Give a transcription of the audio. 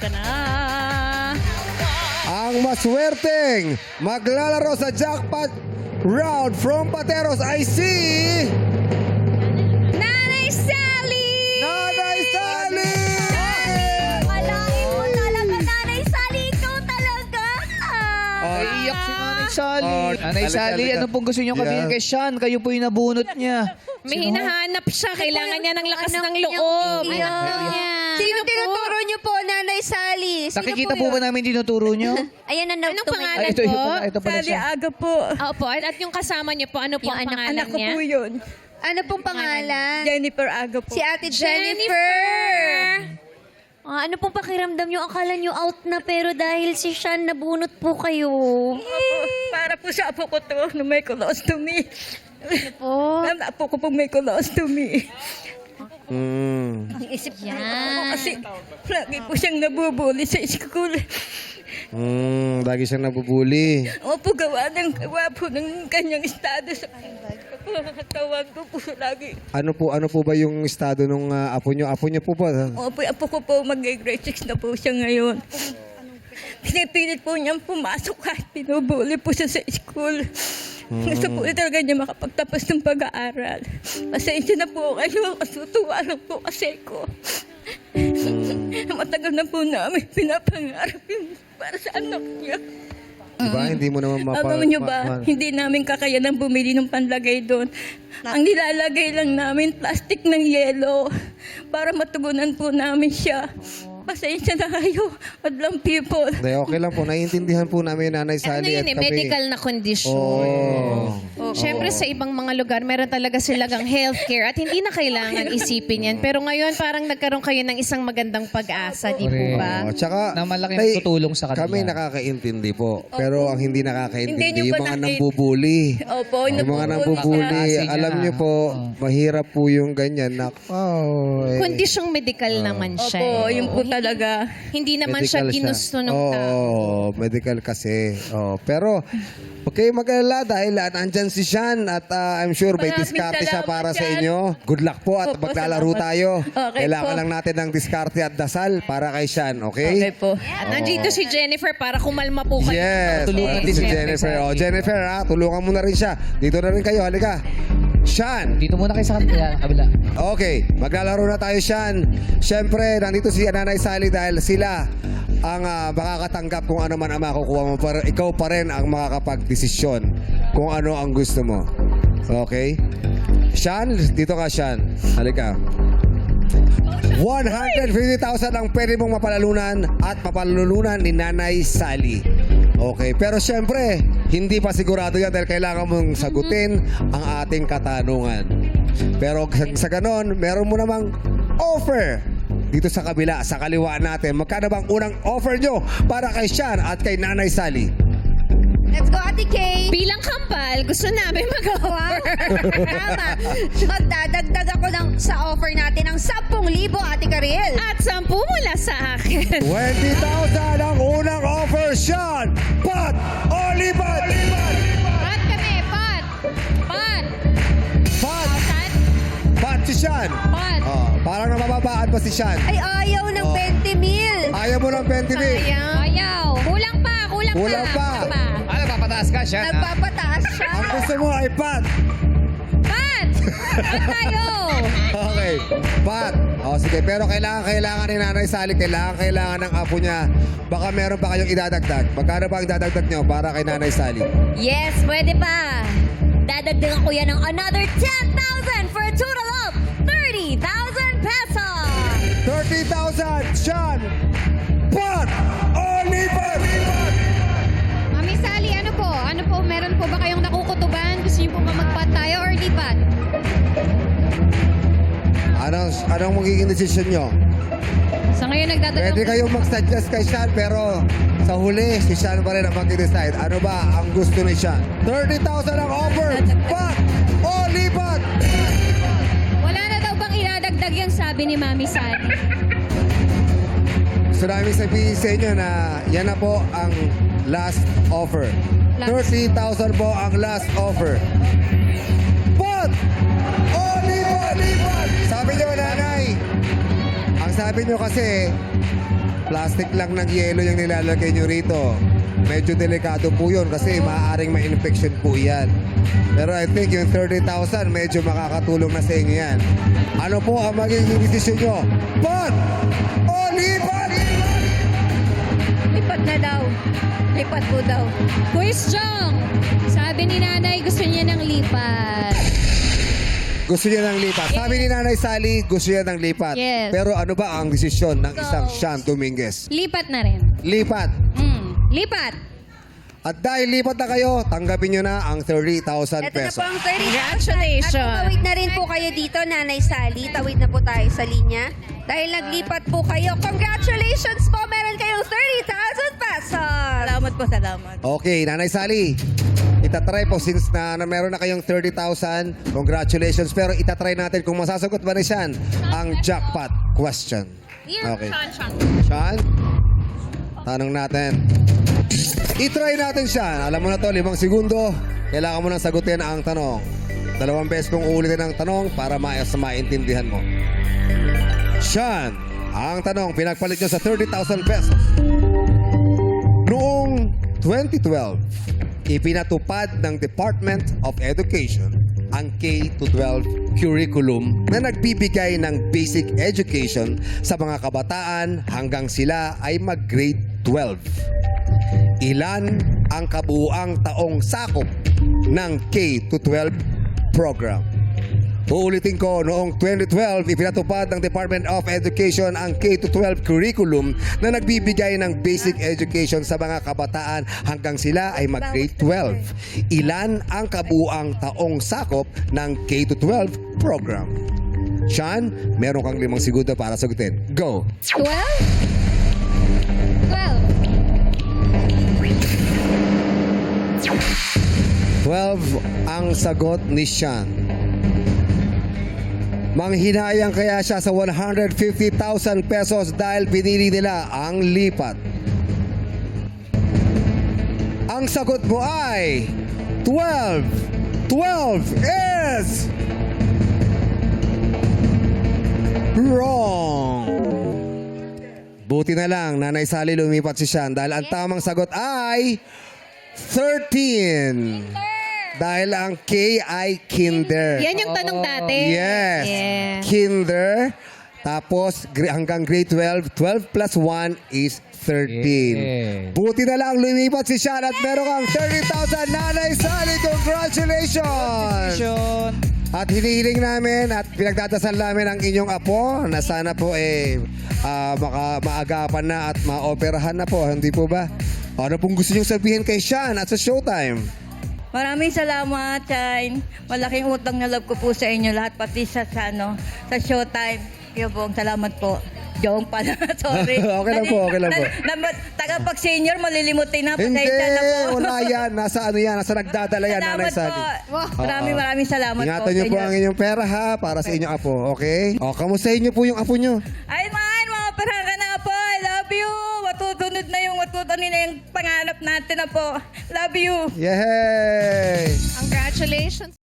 ka na. Ang maswerteng maglalaro sa jackpot round from Pateros ay si... Nanay Sally! Nanay Sally! Alain mo talaga, Nanay Sally. Ikaw talaga. Iyak si Nanay Sally. Oh, Nanay halika, Sally, halika. ano pong gusto niyo kabihin kay Sean? Kayo po yung nabunot niya. May hinahanap siya. Kailangan niya ng lakas ng loob. Sino tinuturo niyo po, Nanay Sally? Sino Nakikita po po ba namin tinuturo niyo? Ayan ang Anong pangalan Ito po? ito pala Sally siya. Aga po. Opo, at yung kasama niyo po, ano po ang pangalan Anak ko niya? po yun. Ano pong pangalan? Jennifer Aga po. Si Ate Jennifer. Ano pong pakiramdam nyo? Akala nyo out na pero dahil si Sean nabunot po kayo. Para po sa apo ko to na may colostomy. Po. Ang apo ko po may colostomy. Ang isip Yan. Kasi lagi po siyang nabubuli sa school. Lagi siyang nabubuli. Opo, gawa po ng kanyang estado sa katawan ko po lagi. Ano po ba yung estado ng apo nyo? Apo nyo po ba? Opo, apo ko po mag-grade 6 na po siya ngayon. Pinipilit po niyang pumasok kahit pinubuli po siya sa school. Gusto po talaga niya makapagtapos ng pag-aaral. Pasensya na po kayo, kasutuwa lang po kasi ko. Matagal na po namin pinapangarap yung para sa anak niya. Diba? Hindi mo naman Alam niyo ba, hindi namin kakayanang bumili ng panlagay doon. Ang nilalagay lang namin, plastic ng yelo para matugunan po namin siya. Pasensya na kayo, madlang people. Hindi, okay lang po. Naiintindihan po namin Nanay Ano Sally yun at eh, kami. medical na kondisyon. Oh. Siyempre sa ibang mga lugar, meron talaga silang healthcare at hindi na kailangan isipin yan. Pero ngayon parang nagkaroon kayo ng isang magandang pag-asa, di po Correct. ba? Tsaka, Na malaking tutulong sa kanila. Kami nakakaintindi po. Pero ang hindi nakakaintindi, Hindi niyo yung pa mga nakita. nambubuli. Opo, Yung mga nabubuli nambubuli, siya. alam niyo po, mahirap po yung ganyan. Kondisyong medical naman siya. Opo, eh. yun po talaga. Hindi naman siya ginusto ng tao. Oo, medical kasi. Oh, pero, okay mag-alala dahil nandyan si Sean at I'm sure may Maraming diskarte siya salamat, para sa Sean. inyo. Good luck po at Opo, maglalaro salamat. tayo. Okay Kailangan po. lang natin ng diskarte at dasal para kay Sean, Okay okay? po. At nandito si Jennifer para kumalma po kayo. Yes. Tulungan din si si Jennifer. Nanay Oh, Jennifer, tulungan mo na rin siya. Dito na rin kayo, halika. Sean. Dito muna kayo sa kabila. Okay, maglalaro na tayo, Sean. Siyempre, nandito si Nanay Sally dahil sila ang makakatanggap kung ano man ang makukuha mo. Pero ikaw pa rin ang makakapag-desisyon kung ano ang gusto mo. Okay? Sean, dito ka, Sean. Halika. 150,000 ang pwede mong mapalalunan at mapalulunan ni Nanay Sally. Okay, pero siyempre, hindi pa sigurado yan dahil kailangan mong sagutin ang ating katanungan. Pero sa ganon, meron mo namang offer dito sa kabila, sa kaliwa natin. Magkano bang unang offer nyo para kay Sean at kay Nanay Sally? Let's go, Ate Kay. Bilang kampal, gusto namin mag-offer. Tama. Magdadagdag ako sa offer natin ng 10,000, Ate Karel. At 10 mula sa akin. 20,000 ang unang offer, Sean! Pat! Olivat! Pat kami, pat. Pat. Pat! Pat. Pat si Sean! Pat. Oh, parang nabababaan pa si Sean. Ay, ayaw ng 20,000. Ayaw mo ng 20 mil. Ayaw. Kulang pa, kulang pa. Ano, papataas ka, Sean? Nagpapataas siya. Ang gusto mo ay Pat. Pat. Pat tayo. Okay. Pat. O sige, pero kailangan ni Nanay Sally, kailangan ng apo niya. Baka meron pa kayong idadagdag. Magkano ba ang idadagdag nyo para kay Nanay Sally? Yes, pwede pa. Dadagdagan ko yan ng another 10,000 for a total of 30,000 pesos. 30,000, Sean! Pat! Oliver! Mami Sally, ano po? Ano po? Meron po ba kayong nakukutuban? Gusto niyo po ba magpat tayo or lipat? Anong magiging decision nyo? Sa ngayon nagdadalaw Pwede kayong mag-suggest kay Sean, pero sa huli, si Sean pa rin ang mag-decide. Ano ba ang gusto ni Sean? 30,000 ang offer! Pat! Oliver! Wala na daw bang inadagdag yung sabi ni Mami Sally? Gusto namin sabihin sa inyo na yan na po ang last offer. 30,000 po ang last offer. But, Oliver! Sabi nyo, nanay, ang sabi nyo kasi, Plastic lang ng yelo yung nilalagay nyo rito. Medyo delikado po yun kasi maaaring ma-infection po yan. Pero I think yung 30,000 medyo makakatulong na sa inyo yan. Ano po ang magiging desisyon nyo? Pot o lipat? Lipat na daw. Lipat po daw. Quiz Chong, sabi ni nanay gusto niya ng lipat. Gusto niya ng lipat. Sabi ni Nanay Sally, gusto niya ng lipat. Yes. Pero ano ba ang desisyon ng isang Sean Dominguez? Lipat na rin. Lipat. Lipat. At dahil lipat na kayo, tanggapin nyo na ang 30,000 Ito na pesos. po ang 30,000. Congratulations. At tumawid na rin po kayo dito, Nanay Sally. Tawid na po tayo sa linya. Dahil naglipat po kayo. Congratulations po! Meron kayong 30,000 pesos! Salamat po, salamat. Okay, Nanay Sally. Itatry po since na meron na kayong 30,000. Congratulations. Pero itatry natin kung masasagot ba ni Sean ang jackpot question. Okay. Sean? Tanong natin. I-try natin siya. Alam mo na to, 5 segundo. Kailangan mo nang sagutin ang tanong. 2 beses kong uulitin ang tanong para maintindihan mo. Sean, ang tanong, pinagpalit nyo sa 30,000 pesos. Noong 2012, ipinatupad ng Department of Education ang K-12 curriculum na nagbibigay ng basic education sa mga kabataan hanggang sila ay mag-grade 12. Ilan ang kabuuang taong sakop ng K-12 program? Uulitin ko, noong 2012, ipinatupad ng Department of Education ang K-12 curriculum na nagbibigay ng basic education sa mga kabataan hanggang sila ay mag-grade 12. Ilan ang kabuuang taong sakop ng K-12 program? Sean, meron kang 5 segundo para sagutin. Go! 12? 12 ang sagot ni Sean. Manghinayang kaya siya sa 150,000 pesos dahil pinili nila ang lipat. Ang sagot mo ay 12. 12 is wrong. Buti na lang, Nanay Sally, lumipat si Sean dahil ang tamang sagot ay 13. Dahil ang K ay kinder. Yan yung tanong dati. Yes. Yeah. Kinder. Tapos hanggang grade 12, 12 plus 1 is 13. Yeah. Buti na lang lumipat si Sean at meron kang 30,000. Nanay Sally, congratulations! At hinihiling namin at pinagdadasal namin ang inyong apo na sana po maagapan na at maoperahan na po. Hindi po ba? Ano pong gusto niyong sabihin kay Sean at sa Showtime? Maraming salamat, Shine. Malaking utang na love ko po sa inyo lahat, pati sa Showtime. Yobong, salamat po. Jong pala, sorry. Okay lang po, okay lang po. Tagapag-senior, malilimutin na. Hindi, Pasensya na po. wala yan. Nasa ano yan, nasa nagdadala yan, Nanay Salamat Sally. po. Maraming salamat po. Ingatan niyo po sa ang inyo. inyong pera ha, para sa inyong apo, okay? O, kamustahin niyo po yung apo niyo. Ay, man, mga parang ka na po. I love you. Matutunod na yung pangarap natin na po. Love you. Yay! Congratulations.